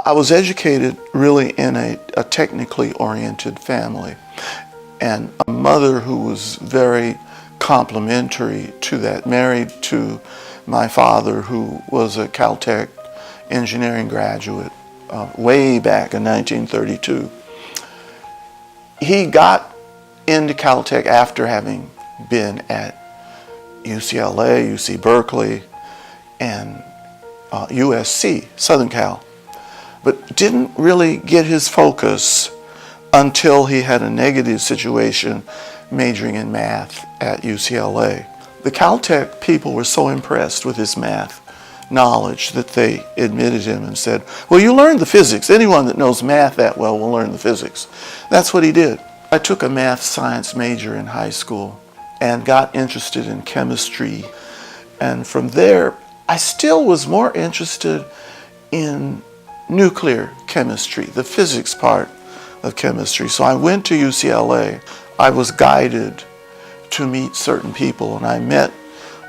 I was educated really in a technically oriented family, and a mother who was very complimentary to that, married to my father, who was a Caltech engineering graduate way back in 1932. He got into Caltech after having been at UCLA, UC Berkeley, and USC, Southern Cal, but didn't really get his focus until he had a negative situation majoring in math at UCLA. The Caltech people were so impressed with his math knowledge that they admitted him and said, well, you learned the physics. Anyone that knows math that well will learn the physics. That's what he did. I took a math science major in high school and got interested in chemistry. And from there, I still was more interested in nuclear chemistry, the physics part of chemistry. So I went to UCLA. I was guided to meet certain people, and I met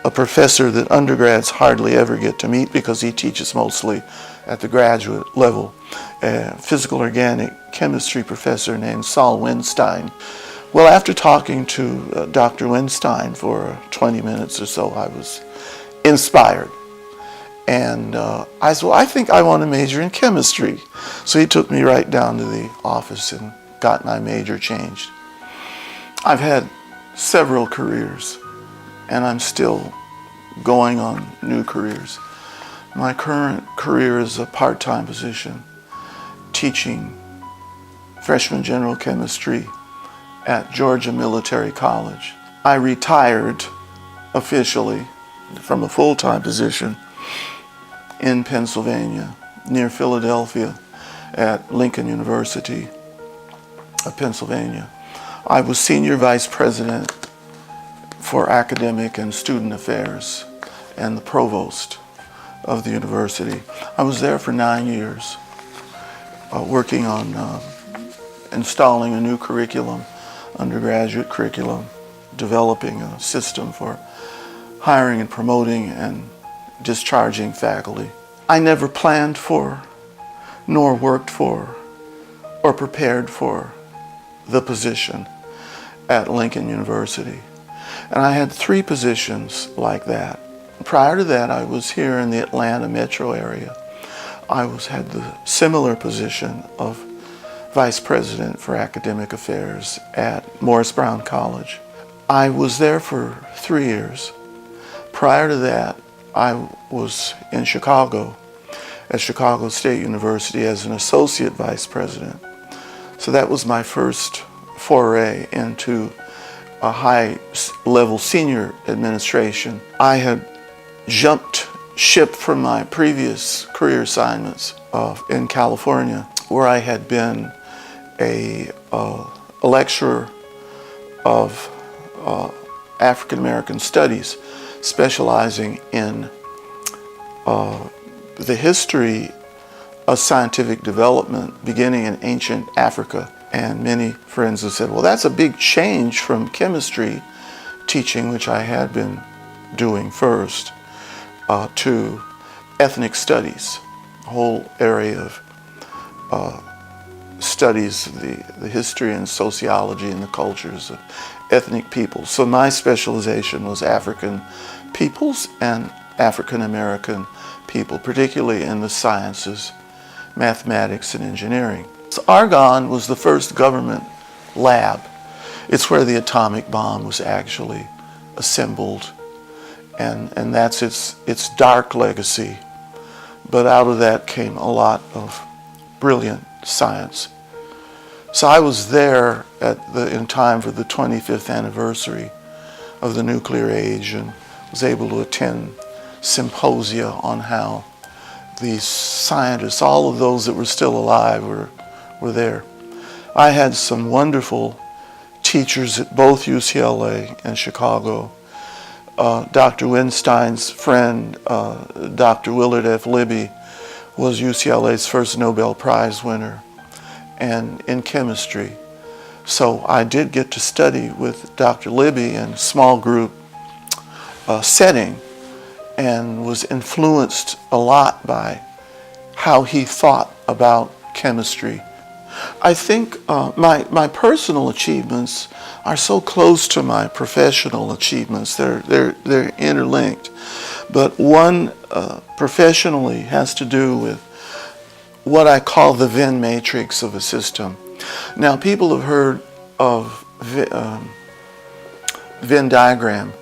a professor that undergrads hardly ever get to meet because he teaches mostly at the graduate level, a physical organic chemistry professor named Saul Winstein. Well, after talking to Dr. Winstein for 20 minutes or so, I was inspired. And I said, well, I think I want to major in chemistry. So he took me right down to the office and got my major changed. I've had several careers, and I'm still going on new careers. My current career is a part-time position teaching freshman general chemistry at Georgia Military College. I retired officially from a full-time position in Pennsylvania, near Philadelphia, at Lincoln University of Pennsylvania. I was senior vice president for academic and student affairs and the provost of the university. I was there for 9 years, working on installing a new curriculum, undergraduate curriculum, developing a system for hiring and promoting and discharging faculty. I never planned for, nor worked for, or prepared for the position at Lincoln University. And I had 3 positions like that. Prior to that, I was here in the Atlanta metro area. I had the similar position of vice president for academic affairs at Morris Brown College. I was there for 3 years. Prior to that, I was in Chicago at Chicago State University as an associate vice president. So that was my first foray into a high-level senior administration. I had jumped ship from my previous career assignments in California, where I had been a lecturer of African American studies, specializing in the history of scientific development beginning in ancient Africa. And many friends have said, well, that's a big change from chemistry teaching, which I had been doing first, to ethnic studies, a whole area of studies the history and sociology and the cultures of ethnic peoples. So my specialization was African peoples and African American people, particularly in the sciences, mathematics, and engineering. So Argonne was the first government lab. It's where the atomic bomb was actually assembled, and that's its dark legacy. But out of that came a lot of brilliant science. So I was there in time for the 25th anniversary of the nuclear age, and was able to attend symposia on how these scientists, all of those that were still alive, were there. I had some wonderful teachers at both UCLA and Chicago. Dr. Winstein's friend, Dr. Willard F. Libby, was UCLA's first Nobel Prize winner and in chemistry. So I did get to study with Dr. Libby in a small group setting, and was influenced a lot by how he thought about chemistry. I think my personal achievements are so close to my professional achievements. They're interlinked. But one professionally has to do with what I call the Venn matrix of a system. Now, people have heard of Venn diagram,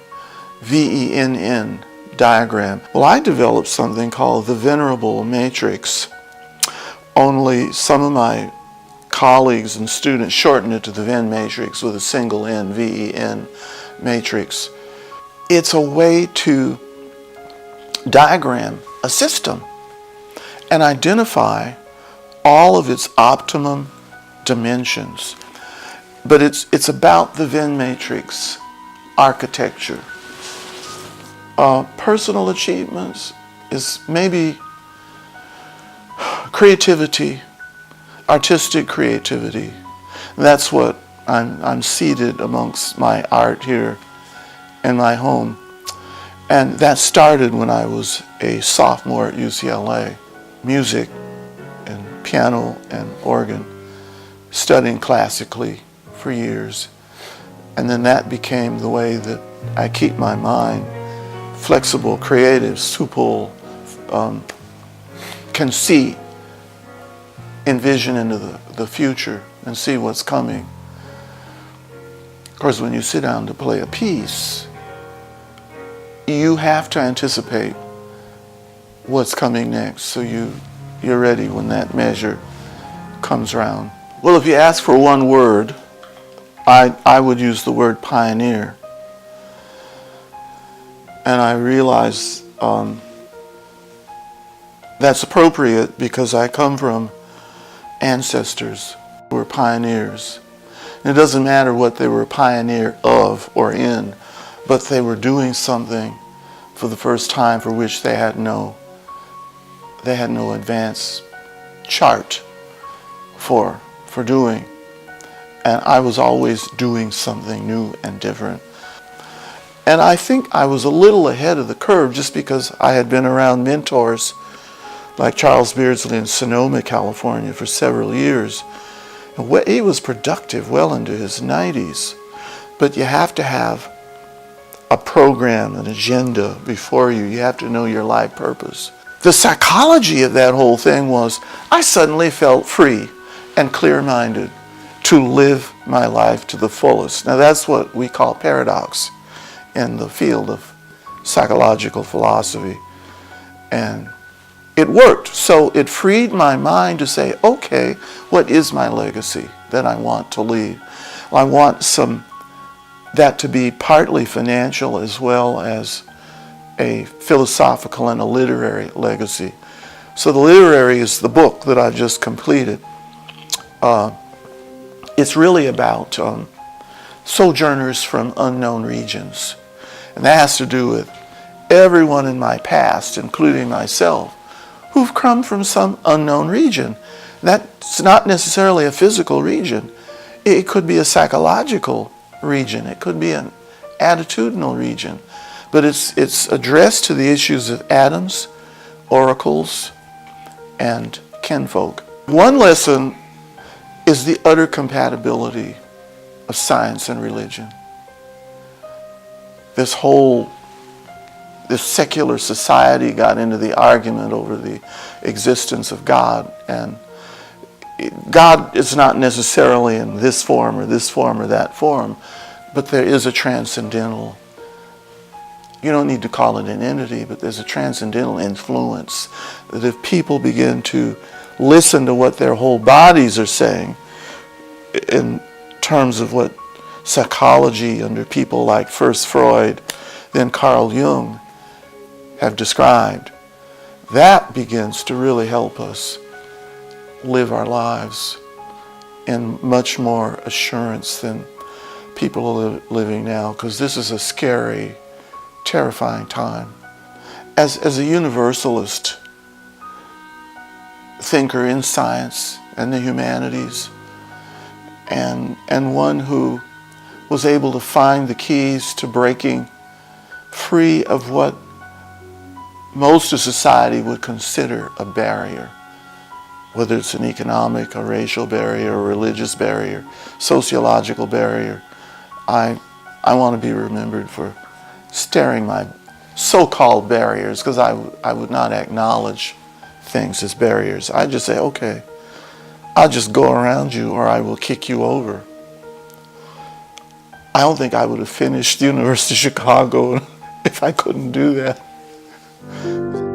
VENN diagram. Well, I developed something called the Venerable matrix. Only some of my colleagues and students shorten it to the Venn matrix with a single N, VEN matrix. It's a way to diagram a system and identify all of its optimum dimensions. But it's about the Venn matrix architecture. Personal achievements is maybe creativity, artistic creativity. That's what I'm seated amongst my art here in my home. And that started when I was a sophomore at UCLA. Music and piano and organ, studying classically for years. And then that became the way that I keep my mind flexible, creative, supple, can see, envision into the future and see what's coming. Of course, when you sit down to play a piece, you have to anticipate what's coming next, so you're ready when that measure comes around. Well, if you ask for one word, I would use the word pioneer. And I realize that's appropriate because I come from ancestors who were pioneers. And it doesn't matter what they were a pioneer of or in, but they were doing something for the first time for which they had no advance chart for doing. And I was always doing something new and different. And I think I was a little ahead of the curve just because I had been around mentors like Charles Beardsley in Sonoma, California for several years. And he was productive well into his 90s. But you have to have a program, an agenda before you. You have to know your life purpose. The psychology of that whole thing was I suddenly felt free and clear-minded to live my life to the fullest. Now that's what we call paradox in the field of psychological philosophy. And it worked. So it freed my mind to say, okay, what is my legacy that I want to leave? Well, I want that to be partly financial as well as a philosophical and a literary legacy. So the literary is the book that I've just completed. It's really about sojourners from unknown regions. And that has to do with everyone in my past, including myself, who've come from some unknown region. That's not necessarily a physical region. It could be a psychological region. It could be an attitudinal region. But it's addressed to the issues of atoms, oracles, and kinfolk. One lesson is the utter compatibility of science and religion. This secular society got into the argument over the existence of God, and God is not necessarily in this form or that form, but there is a transcendental, you don't need to call it an entity, but there's a transcendental influence that if people begin to listen to what their whole bodies are saying in terms of what psychology under people like first Freud, then Carl Jung have described, that begins to really help us live our lives in much more assurance than people are living now, because this is a scary, terrifying time. As a universalist thinker in science and the humanities, and one who was able to find the keys to breaking free of what most of society would consider a barrier. whether it's an economic, a racial barrier, a religious barrier, sociological barrier. I want to be remembered for staring my so-called barriers, because I would not acknowledge things as barriers. I just say, okay, I'll just go around you or I will kick you over. I don't think I would have finished the University of Chicago if I couldn't do that.